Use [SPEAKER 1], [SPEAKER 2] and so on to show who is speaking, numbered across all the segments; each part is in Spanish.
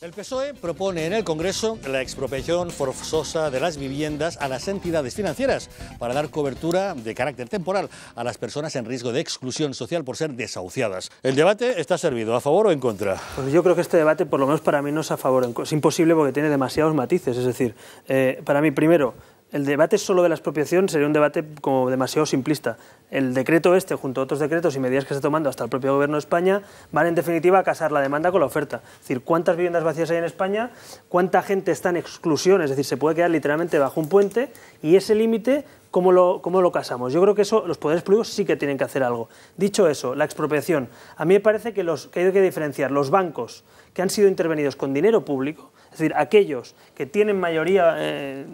[SPEAKER 1] El PSOE propone en el Congreso la expropiación forzosa de las viviendas a las entidades financieras para dar cobertura de carácter temporal a las personas en riesgo de exclusión social por ser desahuciadas. ¿El debate está servido a favor o en contra?
[SPEAKER 2] Pues yo creo que este debate, por lo menos para mí, no es a favor. Es imposible porque tiene demasiados matices. Es decir, para mí, primero, el debate solo de la expropiación sería un debate como demasiado simplista. El decreto este, junto a otros decretos y medidas que se están tomando hasta el propio Gobierno de España, van en definitiva a casar la demanda con la oferta. Es decir, ¿cuántas viviendas vacías hay en España? ¿Cuánta gente está en exclusión? Es decir, se puede quedar literalmente bajo un puente y ese límite, ¿cómo lo casamos? Yo creo que eso los poderes públicos sí que tienen que hacer algo. Dicho eso, la expropiación. A mí me parece que hay que diferenciar los bancos que han sido intervenidos con dinero público, es decir, aquellos que tienen mayoría,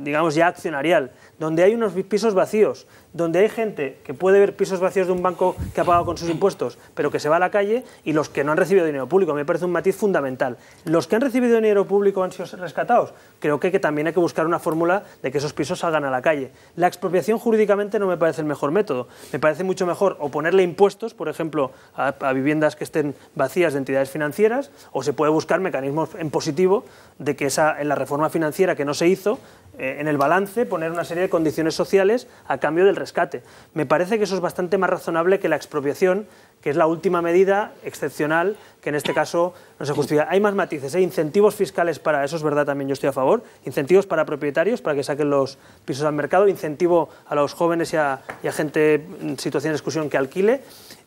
[SPEAKER 2] digamos ya accionarial, donde hay unos pisos vacíos, donde hay gente que puede ver pisos vacíos de un banco que ha pagado con sus impuestos, pero que se va a la calle, y los que no han recibido dinero público. Me parece un matiz fundamental. Los que han recibido dinero público han sido rescatados. Creo que también hay que buscar una fórmula de que esos pisos salgan a la calle. La expropiación jurídicamente no me parece el mejor método. Me parece mucho mejor o ponerle impuestos, por ejemplo, a viviendas que estén vacías de entidades financieras, o se puede buscar mecanismos en positivo de que en la reforma financiera que no se hizo, en el balance poner una serie de condiciones sociales a cambio del rescate. Me parece que eso es bastante más razonable que la expropiación, que es la última medida excepcional que en este caso no se justifica. Hay más matices, incentivos fiscales para eso, es verdad, también yo estoy a favor, incentivos para propietarios, para que saquen los pisos al mercado, incentivo a los jóvenes y a gente en situación de exclusión que alquile.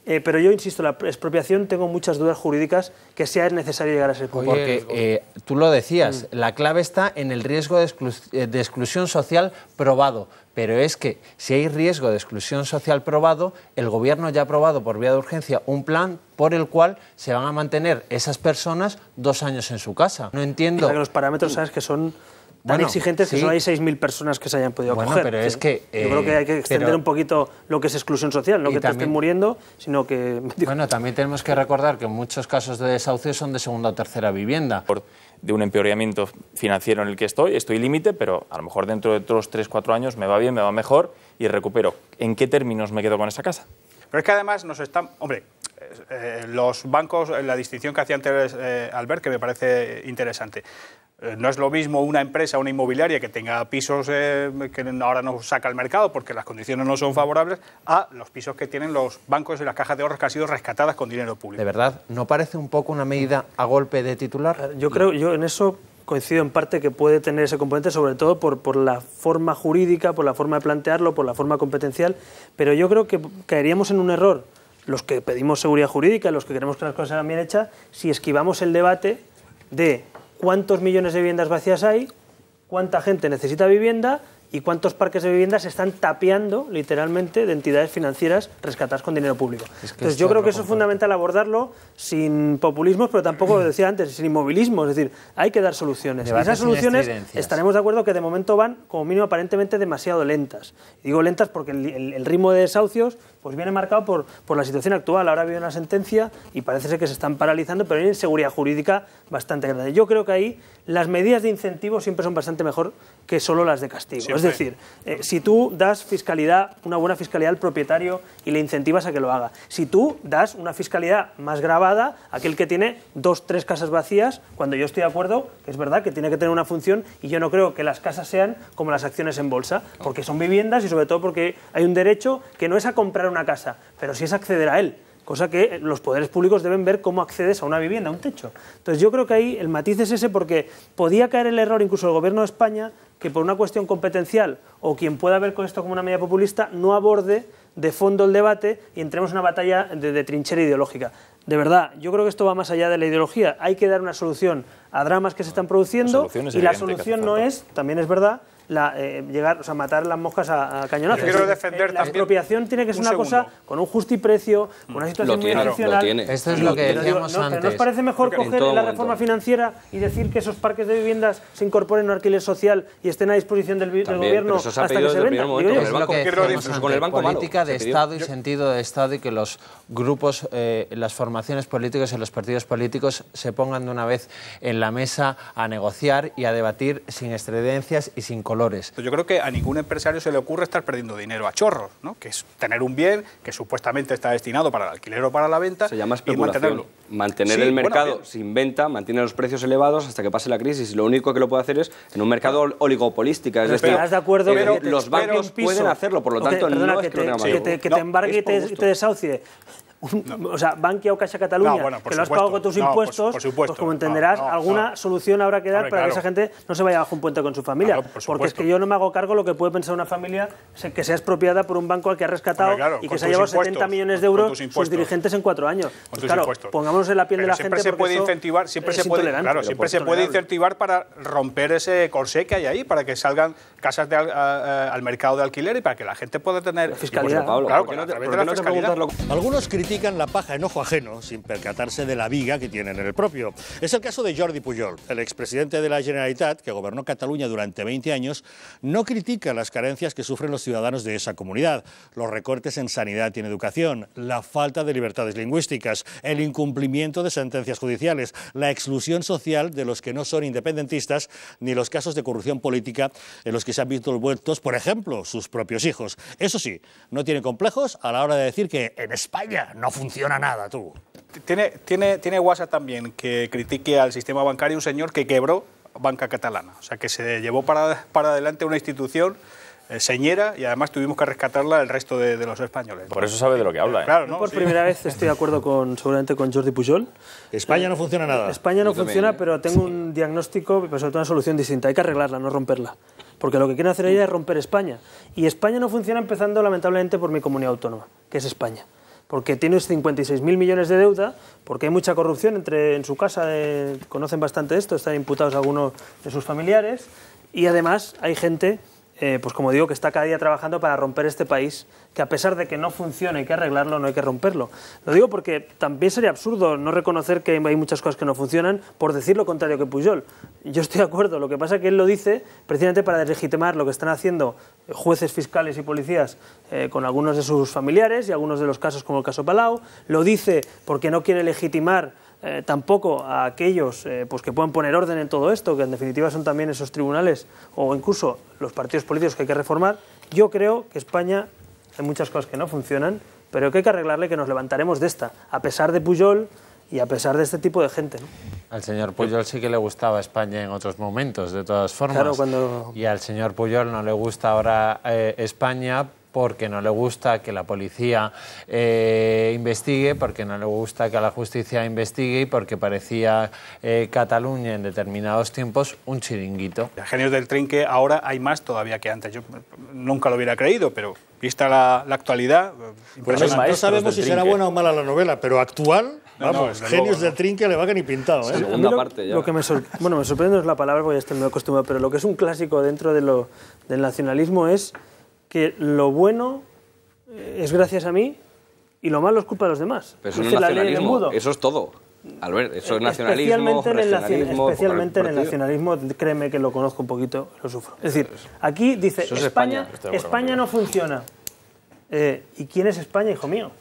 [SPEAKER 2] Pero yo insisto, la expropiación tengo muchas dudas jurídicas que sea necesario llegar a ese punto.
[SPEAKER 3] Porque tú lo decías, la clave está en el riesgo de exclusión social probado. Pero es que si hay riesgo de exclusión social probado, el Gobierno ya ha aprobado por vía de urgencia un plan por el cual se van a mantener esas personas 2 años en su casa. No entiendo.
[SPEAKER 2] O sea, que los parámetros, sabes, que son tan exigentes que solo hay 6.000 personas que se hayan podido acoger.
[SPEAKER 3] Pero es que,
[SPEAKER 2] yo creo que hay que extender un poquito lo que es exclusión social, no que te estén muriendo, sino que...
[SPEAKER 3] Bueno, también tenemos que recordar que muchos casos de desahucio son de segunda o tercera vivienda.
[SPEAKER 4] De un empeoramiento financiero en el que estoy límite, pero a lo mejor dentro de otros 3-4 años me va bien, me va mejor y recupero. ¿En qué términos me quedo con esa casa?
[SPEAKER 5] Pero es que además nos están... Hombre, los bancos, la distinción que hacía antes Albert, que me parece interesante. No es lo mismo una empresa, una inmobiliaria que tenga pisos que ahora no saca al mercado porque las condiciones no son favorables, a los pisos que tienen los bancos y las cajas de ahorros que han sido rescatadas con dinero público.
[SPEAKER 3] ¿De verdad no parece un poco una medida a golpe de titular?
[SPEAKER 2] Yo en eso coincido en parte que puede tener ese componente, sobre todo por la forma jurídica, por la forma de plantearlo, por la forma competencial, pero yo creo que caeríamos en un error, los que pedimos seguridad jurídica, los que queremos que las cosas sean bien hechas, si esquivamos el debate de cuántos millones de viviendas vacías hay, cuánta gente necesita vivienda y cuántos parques de viviendas se están tapiando, literalmente, de entidades financieras rescatadas con dinero público. Entonces yo creo que eso es fundamental abordarlo sin populismos, pero tampoco, lo decía antes, sin inmovilismo. Es decir, hay que dar soluciones. Y esas soluciones estaremos de acuerdo que de momento van, como mínimo, aparentemente demasiado lentas. Y digo lentas porque el ritmo de desahucios pues viene marcado por la situación actual. Ahora ha habido una sentencia y parece ser que se están paralizando, pero hay una inseguridad jurídica bastante grande. Yo creo que ahí las medidas de incentivo siempre son bastante mejor que solo las de castigo. Siempre. Es decir, si tú das fiscalidad, una buena fiscalidad al propietario y le incentivas a que lo haga, si tú das una fiscalidad más gravada a aquel que tiene 2 o 3 casas vacías, cuando yo estoy de acuerdo, que es verdad que tiene que tener una función, y yo no creo que las casas sean como las acciones en bolsa, porque son viviendas y sobre todo porque hay un derecho que no es a comprar una casa, pero sí es acceder a él. Cosa que los poderes públicos deben ver cómo accedes a una vivienda, a un techo. Entonces yo creo que ahí el matiz es ese, porque podía caer el error incluso el Gobierno de España, que por una cuestión competencial o quien pueda ver con esto como una medida populista no aborde de fondo el debate y entremos en una batalla de trinchera ideológica. De verdad, yo creo que esto va más allá de la ideología. Hay que dar una solución a dramas que se están produciendo y la solución no es, también es verdad, matar las moscas a cañonazos.
[SPEAKER 5] Quiero defender
[SPEAKER 2] la expropiación tiene que ser una cosa con un justiprecio, con una situación muy excepcional.
[SPEAKER 3] Esto es lo que decíamos antes.
[SPEAKER 2] ¿No os parece mejor coger la reforma financiera y decir que esos parques de viviendas se incorporen en un alquiler social y estén a disposición del Gobierno hasta que se vendan?
[SPEAKER 3] Es lo que decíamos antes, política de Estado y sentido de Estado, y que los grupos, las formaciones políticas y los partidos políticos se pongan de una vez en la mesa a negociar y a debatir sin excedencias y sin color dolores.
[SPEAKER 5] Yo creo que a ningún empresario se le ocurre estar perdiendo dinero a chorros, ¿no? Que es tener un bien que supuestamente está destinado para el alquiler o para la venta.
[SPEAKER 6] Se llama
[SPEAKER 5] y
[SPEAKER 6] especulación.
[SPEAKER 5] mantenerlo.
[SPEAKER 6] Mantener
[SPEAKER 5] Sí,
[SPEAKER 6] el mercado
[SPEAKER 5] bueno,
[SPEAKER 6] sin venta, mantiene los precios elevados hasta que pase la crisis. Y lo único que lo puede hacer es en un mercado oligopolística. Es decir,
[SPEAKER 2] ¿estás de acuerdo que
[SPEAKER 6] los bancos pueden hacerlo, por lo tanto no es problema.
[SPEAKER 2] Que te embargue y te desahucie. O sea, Bankia o Caixa Catalunya, que lo has pagado con tus impuestos, pues como entenderás, alguna solución habrá que dar para que esa gente no se vaya bajo un puente con su familia. Porque es que yo no me hago cargo lo que puede pensar una familia que sea expropiada por un banco al que ha rescatado y que se ha llevado 70 millones de euros sus dirigentes en 4 años. Pues claro, pongámonos en la piel de la gente, porque
[SPEAKER 5] siempre se puede incentivar para romper ese corsé que hay ahí, para que salgan casas al mercado de alquiler y para que la gente pueda tener
[SPEAKER 2] fiscalidad.
[SPEAKER 1] Algunos critican la paja en ojo ajeno sin percatarse de la viga que tienen en el propio. Es el caso de Jordi Pujol, el expresidente de la Generalitat, que gobernó Cataluña durante 20 años, no critica las carencias que sufren los ciudadanos de esa comunidad, los recortes en sanidad y en educación, la falta de libertades lingüísticas, el incumplimiento de sentencias judiciales, la exclusión social de los que no son independentistas, ni los casos de corrupción política en los que se han visto envueltos, por ejemplo, sus propios hijos. Eso sí, no tiene complejos a la hora de decir que en España no funciona nada, tú.
[SPEAKER 5] Tiene WhatsApp también que critique al sistema bancario un señor que quebró Banca Catalana. O sea, que se llevó para adelante una institución señera y además tuvimos que rescatarla el resto de los españoles.
[SPEAKER 4] Por eso sabe de lo que habla.
[SPEAKER 5] Claro, ¿no?
[SPEAKER 2] Por primera vez estoy de acuerdo seguramente con Jordi Pujol.
[SPEAKER 1] España no funciona nada.
[SPEAKER 2] España no funciona, pero tengo un diagnóstico, pero sobre todo una solución distinta. Hay que arreglarla, no romperla. Porque lo que quieren hacer ella es romper España. Y España no funciona empezando, lamentablemente, por mi comunidad autónoma, que es España. Porque tienes 56.000 millones de deuda, porque hay mucha corrupción en su casa, conocen bastante esto, están imputados algunos de sus familiares, y además hay gente, pues como digo, que está cada día trabajando para romper este país, que a pesar de que no funcione, hay que arreglarlo, no hay que romperlo. Lo digo porque también sería absurdo no reconocer que hay muchas cosas que no funcionan por decir lo contrario que Pujol. Yo estoy de acuerdo, lo que pasa es que él lo dice precisamente para deslegitimar lo que están haciendo jueces, fiscales y policías con algunos de sus familiares y algunos de los casos como el caso Palau. Lo dice porque no quiere legitimar tampoco a aquellos pues que puedan poner orden en todo esto, que en definitiva son también esos tribunales o incluso los partidos políticos que hay que reformar. Yo creo que España hay muchas cosas que no funcionan, pero que hay que arreglarle, que nos levantaremos de esta, a pesar de Pujol y a pesar de este tipo de gente, ¿no?
[SPEAKER 3] Al señor Pujol sí que le gustaba España en otros momentos, de todas formas.
[SPEAKER 2] Claro,
[SPEAKER 3] Y al señor Pujol no le gusta ahora España porque no le gusta que la policía investigue, porque no le gusta que la justicia investigue y porque parecía Cataluña en determinados tiempos un chiringuito.
[SPEAKER 5] Genios del trinque ahora hay más todavía que antes. Yo nunca lo hubiera creído, pero vista la actualidad...
[SPEAKER 1] Pues no sabemos si será buena o mala la novela, pero actual... Vamos, Genios del Trinque le va que ni pintado, ¿eh?
[SPEAKER 6] Segunda parte ya.
[SPEAKER 2] Lo que me sorprende no es la palabra, porque ya estoy muy acostumbrado, pero lo que es un clásico dentro del nacionalismo es que lo bueno es gracias a mí y lo malo es culpa de los demás.
[SPEAKER 6] Pero eso no es nacionalismo, eso es todo. Albert, eso es nacionalismo,
[SPEAKER 2] especialmente en el nacionalismo, créeme que lo conozco un poquito, lo sufro. Es decir, aquí dice, España no funciona. ¿Y quién es España, hijo mío?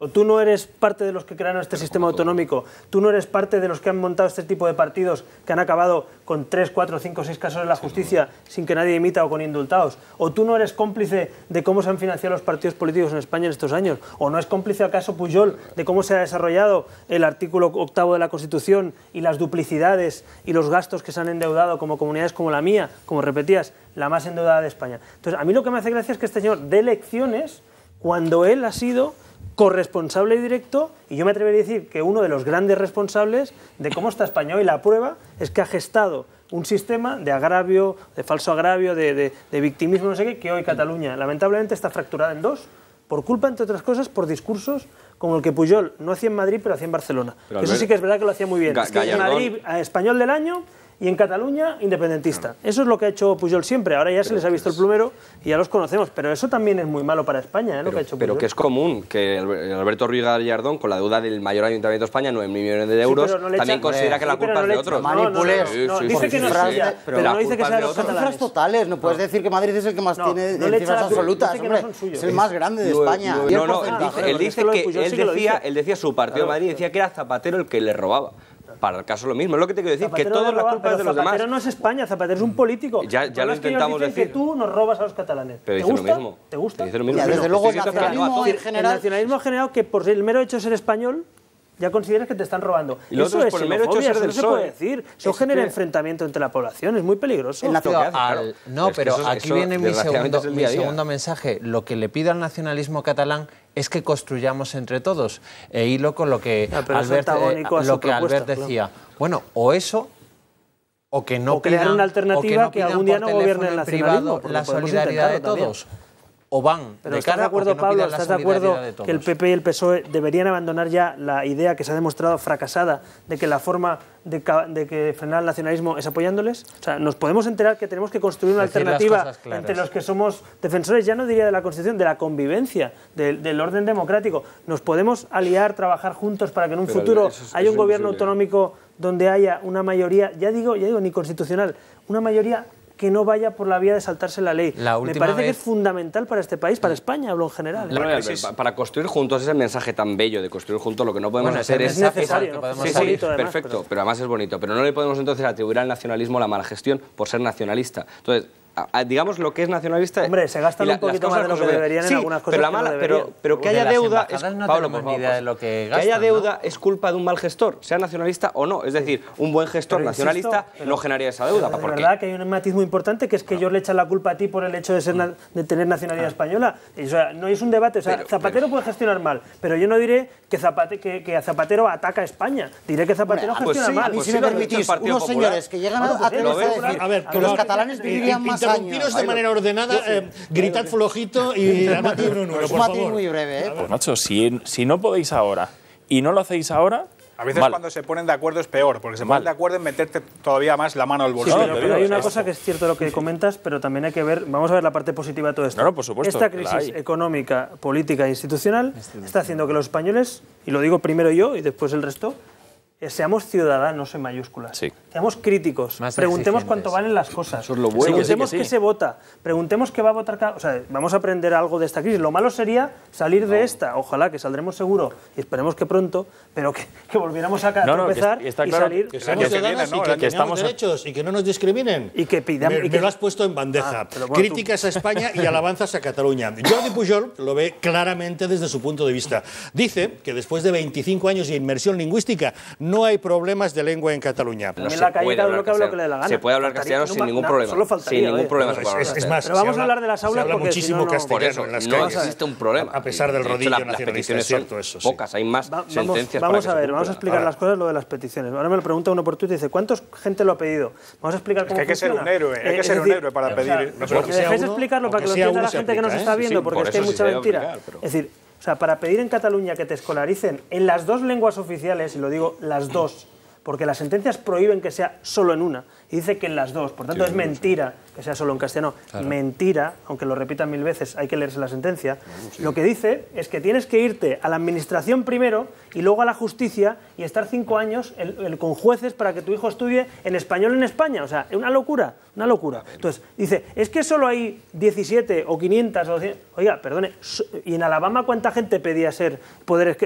[SPEAKER 2] O tú no eres parte de los que crearon este sistema autonómico, tú no eres parte de los que han montado este tipo de partidos que han acabado con 3, 4, 5, 6 casos en la justicia sin que nadie imita o con indultados, o tú no eres cómplice de cómo se han financiado los partidos políticos en España en estos años, o no es cómplice acaso Pujol de cómo se ha desarrollado el artículo 8º de la Constitución y las duplicidades y los gastos que se han endeudado como comunidades como la mía, como repetías, la más endeudada de España. Entonces, a mí lo que me hace gracia es que este señor dé lecciones cuando él ha sido corresponsable y directo, y yo me atrevería a decir que uno de los grandes responsables de cómo está España hoy. La prueba es que ha gestado un sistema de agravio, de falso agravio, de victimismo, no sé qué, que hoy Cataluña lamentablemente está fracturada en dos, por culpa, entre otras cosas, por discursos como el que Pujol no hacía en Madrid, pero hacía en Barcelona. Eso sí que es verdad que lo hacía muy bien. En Madrid, español del año, y en Cataluña, independentista. Eso es lo que ha hecho Pujol siempre. Ahora ya se les ha visto el plumero y ya los conocemos. Pero eso también es muy malo para España, lo que ha hecho Pujol.
[SPEAKER 6] Pero que es común que Alberto Ruiz Gallardón, con la deuda del mayor ayuntamiento de España, 9.000 millones de euros, también considera que la culpa es de otros.
[SPEAKER 2] Dice que no es suya, pero no dice que sea de los
[SPEAKER 7] catalanes. Cifras totales, no puedes decir que Madrid es el que más tiene de cifras absolutas. Es el más grande de España.
[SPEAKER 6] No, él dice que él decía su partido de Madrid, decía que era Zapatero el que le robaba. Para el caso lo mismo. Es lo que te quiero decir,
[SPEAKER 2] Zapatero
[SPEAKER 6] que toda la culpa es de los demás.
[SPEAKER 2] Zapatero no es España, Zapatero es un político.
[SPEAKER 6] Ya lo intentamos decir.
[SPEAKER 2] Que tú nos robas a los catalanes.
[SPEAKER 6] Pero
[SPEAKER 2] ¿Te
[SPEAKER 6] dice
[SPEAKER 2] gusta?
[SPEAKER 6] lo mismo.
[SPEAKER 2] ¿Te gusta?
[SPEAKER 6] Dice lo mismo.
[SPEAKER 7] Ya, desde luego el nacionalismo en
[SPEAKER 2] El
[SPEAKER 7] general...
[SPEAKER 2] nacionalismo ha generado que por el mero hecho de ser español ya consideras que te están robando.
[SPEAKER 6] Y lo
[SPEAKER 2] eso
[SPEAKER 6] otro
[SPEAKER 2] es
[SPEAKER 6] por el mero hecho de
[SPEAKER 2] xenofobia,
[SPEAKER 6] ser del
[SPEAKER 2] eso no se puede
[SPEAKER 6] PSOE.
[SPEAKER 2] decir. Eso genera enfrentamiento entre la población, es muy peligroso.
[SPEAKER 3] No, pero aquí viene mi segundo mensaje. Lo que le pido al nacionalismo catalán es que construyamos entre todos. E hilo con lo que Albert decía. Bueno, o eso, o que no
[SPEAKER 2] crear
[SPEAKER 3] pidan,
[SPEAKER 2] una alternativa que algún día no gobierne el nacionalismo.
[SPEAKER 3] La solidaridad de todos. O van
[SPEAKER 2] pero
[SPEAKER 3] de
[SPEAKER 2] ¿estás
[SPEAKER 3] cara
[SPEAKER 2] de acuerdo,
[SPEAKER 3] o que no
[SPEAKER 2] Pablo?
[SPEAKER 3] pidan la
[SPEAKER 2] ¿Estás de acuerdo
[SPEAKER 3] solidaridad de todos?
[SPEAKER 2] que el PP y el PSOE deberían abandonar ya la idea que se ha demostrado fracasada de que la forma de que frenar el nacionalismo es apoyándoles? O sea, nos podemos enterar que tenemos que construir una alternativa entre los que somos defensores, ya no diría de la Constitución, de la convivencia, del orden democrático. Nos podemos aliar, trabajar juntos para que en un futuro haya un gobierno autonómico donde haya una mayoría, ya digo, ni constitucional, una mayoría que no vaya por la vía de saltarse la ley. Me parece que es fundamental para este país, para España, hablo en general.
[SPEAKER 6] Para construir juntos ese mensaje tan bello de construir juntos, lo que no podemos hacer es
[SPEAKER 2] necesario, ¿no?
[SPEAKER 6] Sí, perfecto, pero además es bonito. Pero no le podemos entonces atribuir al nacionalismo la mala gestión por ser nacionalista. Entonces, digamos lo que es nacionalista.
[SPEAKER 2] Hombre, se gastan un poquito más de lo que deberían en algunas cosas.
[SPEAKER 6] Pero que haya deuda es
[SPEAKER 3] Pablo, por favor, de lo que gastan,
[SPEAKER 6] que haya deuda es culpa de un mal gestor, sea nacionalista o no. Es decir, un buen gestor nacionalista no generaría esa deuda.
[SPEAKER 2] Es verdad que hay un matiz muy importante, que es que ellos le echan la culpa a ti por el hecho de tener nacionalidad española. O sea, no es un debate. O sea, Zapatero puede gestionar mal, pero yo no diré que Zapatero ataca a España. Diré que Zapatero gestiona mal.
[SPEAKER 7] A mí, si me permitís, unos señores que llegan a decir que los catalanes vivirían más años.
[SPEAKER 1] Interrumpiros de manera ordenada, gritad flojito y la matiz un número, por favor.
[SPEAKER 7] Un matiz muy breve,
[SPEAKER 4] Pues macho, si no podéis ahora y no lo hacéis ahora...
[SPEAKER 5] A veces cuando se ponen de acuerdo es peor, porque se ponen de acuerdo en meterte todavía más la mano al bolsillo.
[SPEAKER 2] Sí, pero hay una cosa que es cierto lo que comentas, pero también hay que ver, vamos a ver la parte positiva de todo esto.
[SPEAKER 4] No, por supuesto.
[SPEAKER 2] Esta crisis económica, política e institucional está haciendo que los españoles, y lo digo primero yo y después el resto, seamos ciudadanos en mayúsculas.
[SPEAKER 4] Sí.
[SPEAKER 2] Seamos críticos.
[SPEAKER 3] Más
[SPEAKER 2] preguntemos cuánto valen las cosas.
[SPEAKER 6] Eso es lo bueno.
[SPEAKER 2] Preguntemos qué se vota. Preguntemos qué va a votar cada... O sea, vamos a aprender algo de esta crisis. Lo malo sería salir de esta. Ojalá que saldremos seguro y esperemos que pronto, pero que volviéramos a tropezar y salir...
[SPEAKER 1] Que seamos ciudadanos y que tengamos derechos y que no nos discriminen.
[SPEAKER 2] Y que pidamos...
[SPEAKER 1] Me lo has puesto en bandeja. Críticas a España y alabanzas a Cataluña. Jordi Pujol lo ve claramente desde su punto de vista. Dice que después de 25 años de inmersión lingüística no hay problemas de lengua en Cataluña.
[SPEAKER 6] No se puede hablar castellano. Se puede hablar castellano sin ningún problema.
[SPEAKER 2] Solo faltaría,
[SPEAKER 6] sin ningún problema.
[SPEAKER 1] Es más,
[SPEAKER 2] pero vamos a hablar de las aulas
[SPEAKER 1] porque
[SPEAKER 2] si
[SPEAKER 1] muchísimo
[SPEAKER 2] no,
[SPEAKER 1] castellano en las
[SPEAKER 6] no
[SPEAKER 1] calles.
[SPEAKER 6] existe un problema.
[SPEAKER 1] A pesar del rodillo
[SPEAKER 6] las
[SPEAKER 1] nacionalista,
[SPEAKER 6] peticiones
[SPEAKER 1] es cierto eso.
[SPEAKER 6] Pocas, hay más sentencias
[SPEAKER 2] vamos
[SPEAKER 6] para
[SPEAKER 2] a
[SPEAKER 6] que
[SPEAKER 2] ver, vamos a explicar las cosas, lo de las peticiones. Ahora me lo pregunta uno por Twitter y dice, ¿cuánta gente lo ha pedido? Vamos a explicar cómo
[SPEAKER 5] hay que ser
[SPEAKER 2] funciona.
[SPEAKER 5] un héroe, hay que ser un héroe para pedir.
[SPEAKER 2] ¿Me dejáis explicarlo para que lo entienda la gente que nos está viendo? Porque es que hay mucha mentira. Es decir, o sea, para pedir en Cataluña que te escolaricen en las dos lenguas oficiales, y lo digo las dos, porque las sentencias prohíben que sea solo en una, y dice que en las dos, por tanto es mentira que sea solo en castellano, mentira, aunque lo repitan 1000 veces, hay que leerse la sentencia, lo que dice es que tienes que irte a la administración primero y luego a la justicia y estar 5 años con jueces para que tu hijo estudie en español en España, o sea, es una locura, una locura. Entonces, dice, es que solo hay 17 o 500 o 100, oiga, perdone, ¿y en Alabama cuánta gente pedía poder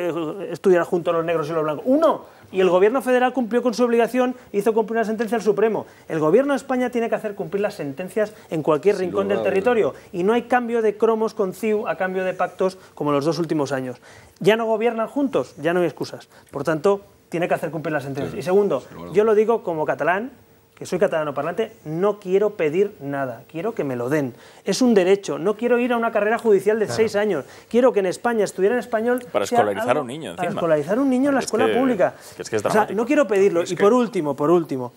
[SPEAKER 2] estudiar junto a los negros y los blancos? ¡Uno! Y el gobierno federal cumplió con su obligación e hizo cumplir una sentencia al Supremo. El gobierno de España tiene que hacer cumplir las sentencias en cualquier rincón del territorio. Y no hay cambio de cromos con CIU a cambio de pactos como en los 2 últimos años. Ya no gobiernan juntos, ya no hay excusas. Por tanto, tiene que hacer cumplir las sentencias. Y segundo, yo lo digo como catalán, que soy catalano parlante, no quiero pedir nada, quiero que me lo den. Es un derecho, no quiero ir a una carrera judicial de 6 años. Quiero que en España estudiar en español...
[SPEAKER 4] Para escolarizar a un niño,
[SPEAKER 2] Para escolarizar a un niño en la escuela pública.
[SPEAKER 4] Es que es
[SPEAKER 2] o sea, no quiero pedirlo. Y por último,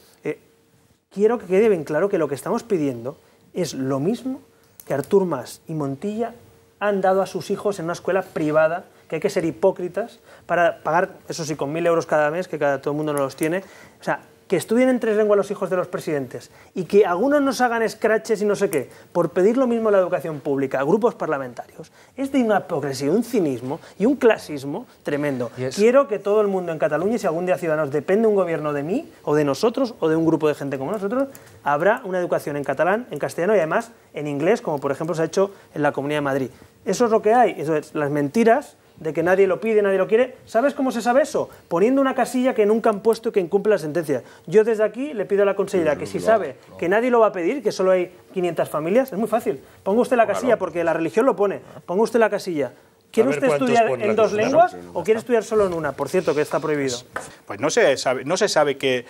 [SPEAKER 2] quiero que quede bien claro que lo que estamos pidiendo es lo mismo que Artur Mas y Montilla han dado a sus hijos en una escuela privada, que hay que ser hipócritas para pagar, eso sí, con 1000 euros cada mes, que todo el mundo no los tiene. O sea, que estudien en 3 lenguas los hijos de los presidentes y que algunos nos hagan scratches y no sé qué, por pedir lo mismo en la educación pública a grupos parlamentarios, es de una hipocresía, un cinismo y un clasismo tremendo. Quiero que todo el mundo en Cataluña, y si algún día Ciudadanos depende un gobierno de mí, o de nosotros, o de un grupo de gente como nosotros, habrá una educación en catalán, en castellano y además en inglés, como por ejemplo se ha hecho en la Comunidad de Madrid. Eso es lo que hay, eso es las mentiras de que nadie lo pide, nadie lo quiere. ¿Sabes cómo se sabe eso? Poniendo una casilla que nunca han puesto y que incumple la sentencia. Yo desde aquí le pido a la consellera que si sabe que nadie lo va a pedir, que solo hay 500 familias, es muy fácil. Ponga usted la casilla, porque la religión lo pone. Ponga usted la casilla. ¿Quiere usted estudiar en dos lenguas o quiere estudiar solo en una? Por cierto, que está prohibido.
[SPEAKER 5] Pues no se sabe que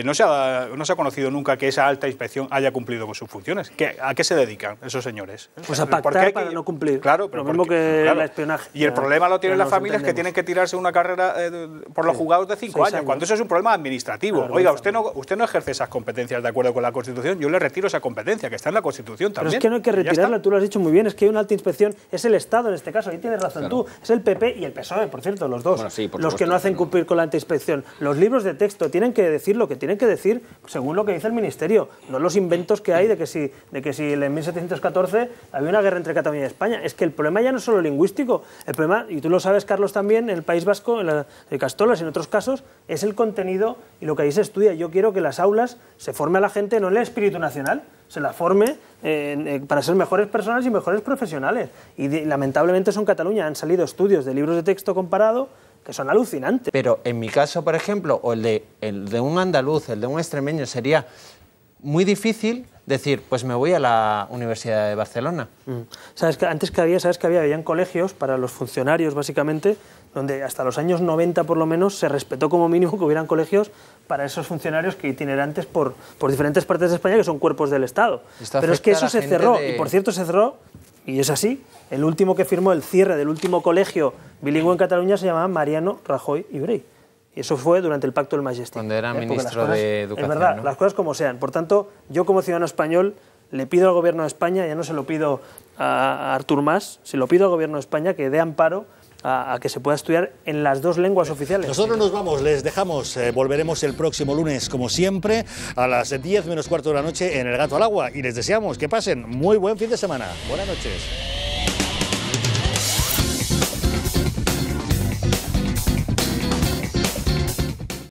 [SPEAKER 5] no se ha conocido nunca que esa alta inspección haya cumplido con sus funciones. ¿A qué se dedican esos señores?
[SPEAKER 2] Pues a pactar para no cumplir.
[SPEAKER 5] Claro, pero
[SPEAKER 2] lo mismo que el espionaje.
[SPEAKER 5] Y el problema lo tienen las familias que tienen que tirarse una carrera por los juzgados de 5 años, cuando eso es un problema administrativo. Claro, oiga, usted no ejerce esas competencias de acuerdo con la Constitución, yo le retiro esa competencia, que está en la Constitución también.
[SPEAKER 2] Pero es que no hay que retirarla, tú lo has dicho muy bien, es que hay una alta inspección, es el Estado en este caso, ahí tienes razón tú, es el PP y el PSOE, por cierto, los dos, los que no hacen cumplir con la antiinspección. Los libros de texto tienen que decir lo que tienen que decir según lo que dice el Ministerio, no los inventos que hay de que si en 1714 había una guerra entre Cataluña y España. Es que el problema ya no es solo lingüístico, el problema, y tú lo sabes, Carlos, también, en el País Vasco, en Castolas y en otros casos, es el contenido y lo que ahí se estudia. Yo quiero que en las aulas se forme a la gente no en el espíritu nacional, se la forme para ser mejores personas y mejores profesionales. Y lamentablemente eso en Cataluña han salido estudios de libros de texto comparado que son alucinantes.
[SPEAKER 3] Pero en mi caso, por ejemplo, o el de un andaluz, el de un extremeño, sería muy difícil decir, pues me voy a la Universidad de Barcelona.
[SPEAKER 2] ¿Sabes que antes habían colegios para los funcionarios, básicamente, donde hasta los años 90 por lo menos se respetó como mínimo que hubieran colegios para esos funcionarios que itinerantes por diferentes partes de España, que son cuerpos del Estado. Pero es que eso se cerró, y por cierto se cerró, y es así. El último que firmó el cierre del último colegio bilingüe en Cataluña se llamaba Mariano Rajoy i Brey. Y eso fue durante el Pacto del Majestic.
[SPEAKER 3] Cuando era ministro de Educación.
[SPEAKER 2] Es verdad,
[SPEAKER 3] ¿no?
[SPEAKER 2] las cosas como sean. Por tanto, yo como ciudadano español le pido al Gobierno de España, ya no se lo pido a Artur Mas, se lo pido al Gobierno de España que dé amparo a que se pueda estudiar en las dos lenguas oficiales.
[SPEAKER 1] Nosotros nos vamos, les dejamos, volveremos el próximo lunes, como siempre, a las 10 menos cuarto de la noche en El Gato al Agua, y les deseamos que pasen muy buen fin de semana. Buenas noches.